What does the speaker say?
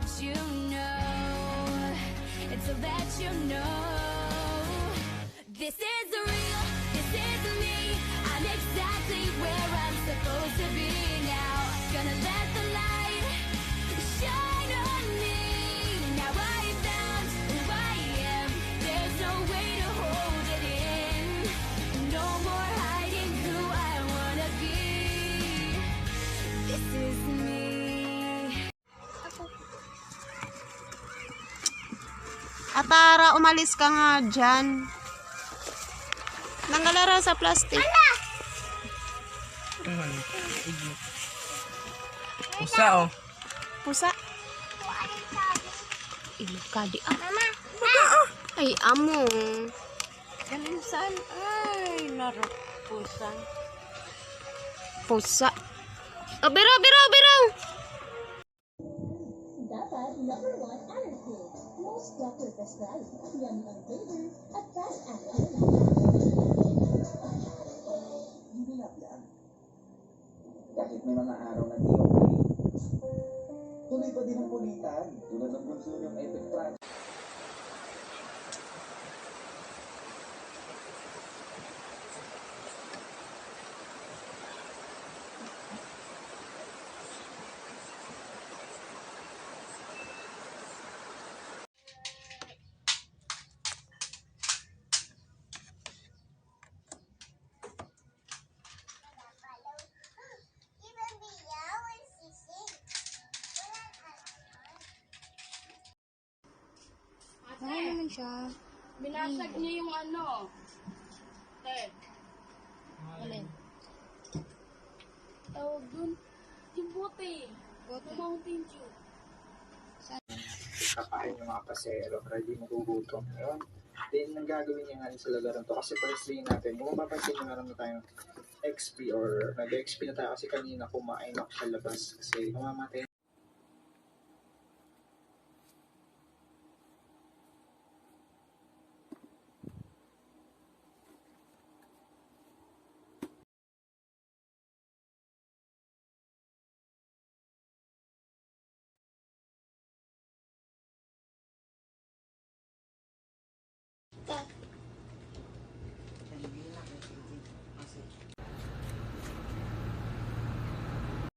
let you know, and to let you know, this is real, this is me. I'm exactly where I'm supposed to be now. Gonna let the light shine on me. Now I found who I am. There's no way to hold it in. No more hiding who I wanna be. This is me. Atara, umalis ka nga dyan. Nanggalaro sa plastic. Pusa oh. Pusa. Ilukadi ah. Mama. Ay, amo. Galinsan. Ay, naro. Pusa. Pusa. Oh, biro, biro, biro. Dapat number 1 allergy. Most doctor prescribe yummy ang flavor at fast acting. Hindi lang yan. Kahit may mga araw na di okay, tuloy pa din ang kulitan. Tulad ng bunso niyong epic track. Ano naman siya? Binasag niya yung ano. Ted. Alin? Tawag dun. Yung bote. Bote. Mountain Dew. Kakain yung mga pasero para di magugutom. Yun. Then, ang gagawin niya nga sa lagaran to kasi first day natin, kung mapapansin nyo meron na tayong XP or nag-XP na tayo kasi kanina kumain ako sa labas kasi mamamatay.